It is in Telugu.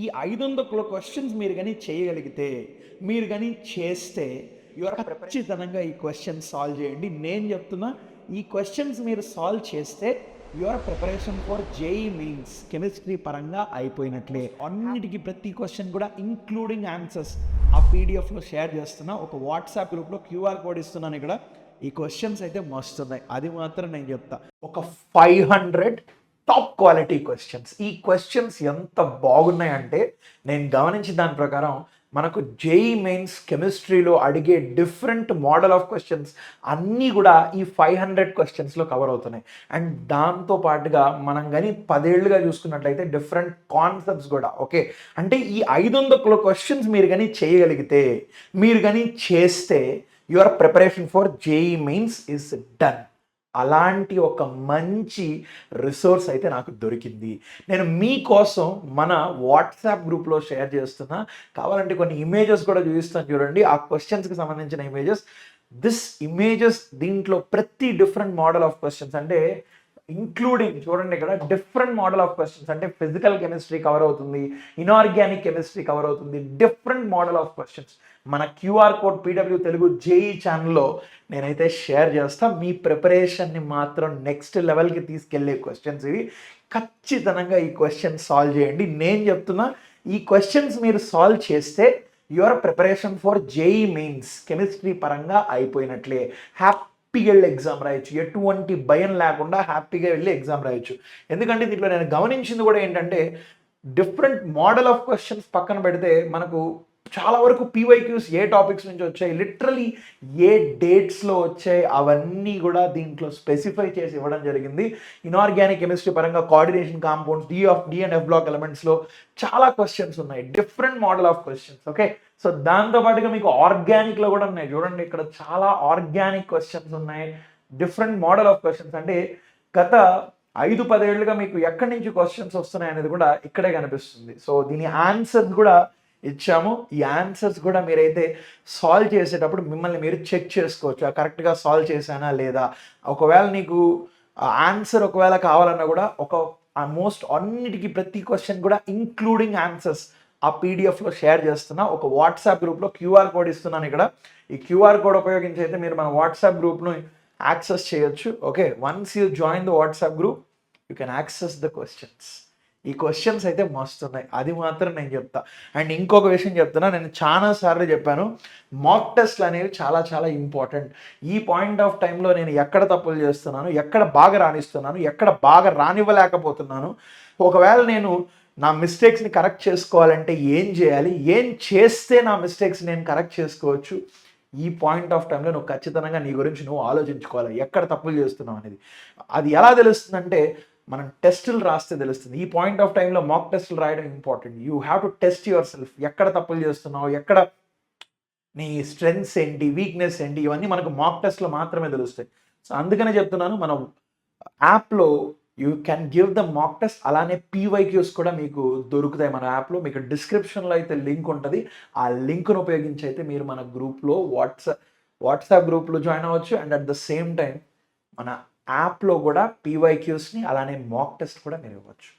ఈ 500 క్వశ్చన్స్ మీరు కానీ చేయగలిగితే, మీరు కానీ చేస్తే ఖచ్చితంగా ఈ క్వశ్చన్ సాల్వ్ చేయండి. నేను చెప్తున్నా, ఈ క్వశ్చన్స్ మీరు సాల్వ్ చేస్తే your preparation for JEE mains chemistry పరంగా అయిపోయినట్లే. అన్నిటికీ ప్రతి క్వశ్చన్ కూడా ఇంక్లూడింగ్ ఆన్సర్స్ ఆ పీడిఎఫ్లో షేర్ చేస్తున్నా. ఒక వాట్సాప్ గ్రూప్లో క్యూఆర్ కోడ్ ఇస్తున్నాను. ఇక్కడ ఈ క్వశ్చన్స్ అయితే మస్తున్నాయి, అది మాత్రం నేను చెప్తా. ఒక 500 టాప్ క్వాలిటీ క్వశ్చన్స్. ఈ క్వశ్చన్స్ ఎంత బాగున్నాయంటే, నేను గమనించిన దాని ప్రకారం మనకు జేఈ మెయిన్స్ కెమిస్ట్రీలో అడిగే డిఫరెంట్ మోడల్ ఆఫ్ క్వశ్చన్స్ అన్నీ కూడా ఈ 500 క్వశ్చన్స్లో కవర్ అవుతున్నాయి. అండ్ దాంతో పాటుగా మనం కానీ 10 ఏళ్ళుగా చూసుకున్నట్లయితే డిఫరెంట్ కాన్సెప్ట్స్ కూడా. ఓకే, అంటే ఈ 500 క్వశ్చన్స్ మీరు కానీ చేయగలిగితే, మీరు కానీ చేస్తే your preparation for JEE mains is done. అలాంటి ఒక మంచి రిసోర్స్ అయితే నాకు దొరికింది. నేను మీకోసం మన వాట్సాప్ గ్రూప్లో షేర్ చేస్తున్నా. కావాలంటే కొన్ని ఇమేజెస్ కూడా చూపిస్తాను, చూడండి. ఆ క్వశ్చన్స్కి సంబంధించిన ఇమేజెస్. దిస్ ఇమేజెస్ దీంట్లో ప్రతి డిఫరెంట్ మోడల్ ఆఫ్ క్వశ్చన్స్, అంటే ఇంక్లూడింగ్ చూడండి ఇక్కడ డిఫరెంట్ మోడల్ ఆఫ్ క్వశ్చన్స్, అంటే ఫిజికల్ కెమిస్ట్రీ కవర్ అవుతుంది, ఇనార్గానిక్ కెమిస్ట్రీ కవర్ అవుతుంది, డిఫరెంట్ మోడల్ ఆఫ్ క్వశ్చన్స్ మన QR code PW Telugu JEE ఛానల్లో నేనైతే షేర్ చేస్తాను. మీ ప్రిపరేషన్ని మాత్రం నెక్స్ట్ లెవెల్కి తీసుకెళ్లే క్వశ్చన్స్ ఇవి. ఖచ్చితంగా ఈ క్వశ్చన్ సాల్వ్ చేయండి. నేను చెప్తున్నా, ఈ క్వశ్చన్స్ మీరు సాల్వ్ చేస్తే your preparation for JEE mains chemistry పరంగా అయిపోయినట్లే. హ్యాపీగా వెళ్ళి ఎగ్జామ్ రాయొచ్చు, ఎటువంటి భయం లేకుండా హ్యాపీగా వెళ్ళి ఎగ్జామ్ రాయొచ్చు. ఎందుకంటే దీంట్లో నేను గమనించింది కూడా ఏంటంటే, డిఫరెంట్ మోడల్ ఆఫ్ క్వశ్చన్స్ పక్కన పెడితే మనకు చాలా వరకు పీవైక్యూస్ ఏ టాపిక్స్ నుంచి వచ్చాయి, లిటరలీ ఏ డేట్స్లో వచ్చాయి, అవన్నీ కూడా దీంట్లో స్పెసిఫై చేసి ఇవ్వడం జరిగింది. ఇనార్గానిక్ కెమిస్ట్రీ పరంగా coordination compounds, d and f block ఎలిమెంట్స్లో చాలా క్వశ్చన్స్ ఉన్నాయి, different model of questions. Okay, so దాంతోపాటుగా మీకు ఆర్గానిక్లో కూడా ఉన్నాయి. చూడండి ఇక్కడ చాలా ఆర్గానిక్ క్వశ్చన్స్ ఉన్నాయి, డిఫరెంట్ మోడల్ ఆఫ్ క్వశ్చన్స్. అంటే గత 5-10 ఏళ్ళుగా మీకు ఎక్కడి నుంచి క్వశ్చన్స్ వస్తున్నాయి అనేది కూడా ఇక్కడే కనిపిస్తుంది. సో దీని ఆన్సర్స్ కూడా ఇచ్చాము. ఈ ఆన్సర్స్ కూడా మీరైతే సాల్వ్ చేసేటప్పుడు మిమ్మల్ని మీరు చెక్ చేసుకోవచ్చు, కరెక్ట్గా సాల్వ్ చేశానా లేదా. ఒకవేళ నీకు ఆన్సర్ ఒకవేళ కావాలన్నా కూడా ఆల్మోస్ట్ అన్నిటికీ ప్రతి క్వశ్చన్ కూడా ఇంక్లూడింగ్ ఆన్సర్స్ ఆ పీడిఎఫ్లో షేర్ చేస్తున్నా. ఒక వాట్సాప్ గ్రూప్లో క్యూఆర్ కోడ్ ఇస్తున్నాను. ఇక్కడ ఈ క్యూఆర్ కోడ్ ఉపయోగించి అయితే మీరు మన వాట్సాప్ గ్రూప్ను యాక్సెస్ చేయొచ్చు. Okay, once you join the WhatsApp group you can access the questions. ఈ క్వశ్చన్స్ అయితే మస్తున్నాయి, అది మాత్రం నేను చెప్తా. అండ్ ఇంకొక విషయం చెప్తున్నా, నేను చాలా సార్లు చెప్పాను, మాక్ టెస్ట్లు అనేవి చాలా చాలా ఇంపార్టెంట్. ఈ పాయింట్ ఆఫ్ టైంలో నేను ఎక్కడ తప్పులు చేస్తున్నాను, ఎక్కడ బాగా రాణిస్తున్నాను, ఎక్కడ బాగా రానివ్వలేకపోతున్నాను, ఒకవేళ నేను నా మిస్టేక్స్ని కరెక్ట్ చేసుకోవాలంటే ఏం చేయాలి, ఏం చేస్తే నా మిస్టేక్స్ నేను కరెక్ట్ చేసుకోవచ్చు, ఈ పాయింట్ ఆఫ్ టైంలో నువ్వు ఖచ్చితంగా నీ గురించి నువ్వు ఆలోచించుకోవాలి, ఎక్కడ తప్పులు చేస్తున్నావు అనేది. అది ఎలా తెలుస్తుందంటే మనం టెస్టులు రాస్తే తెలుస్తుంది. ఈ పాయింట్ ఆఫ్ టైంలో మాక్ టెస్టులు రాయడం important. You have to test your self, ఎక్కడ తప్పులు చేస్తున్నావు, ఎక్కడ నీ స్ట్రెంగ్స్ ఏంటి, వీక్నెస్ ఏంటి, ఇవన్నీ మనకు మాక్ టెస్ట్లో మాత్రమే తెలుస్తాయి. సో అందుకనే చెప్తున్నాను, మన యాప్లో you can give the mock test, అలానే పీవైక్యూస్ కూడా మీకు దొరుకుతాయి మన యాప్లో. మీకు డిస్క్రిప్షన్లో అయితే లింక్ ఉంటుంది, ఆ లింక్ను ఉపయోగించి అయితే మీరు మన గ్రూప్లో వాట్సాప్ గ్రూప్లో జాయిన్ అవ్వచ్చు. And at the same time మన యాప్లో కూడా పీవైక్యూస్ని అలానే మాక్ టెస్ట్ కూడా మీరు ఇవ్వచ్చు.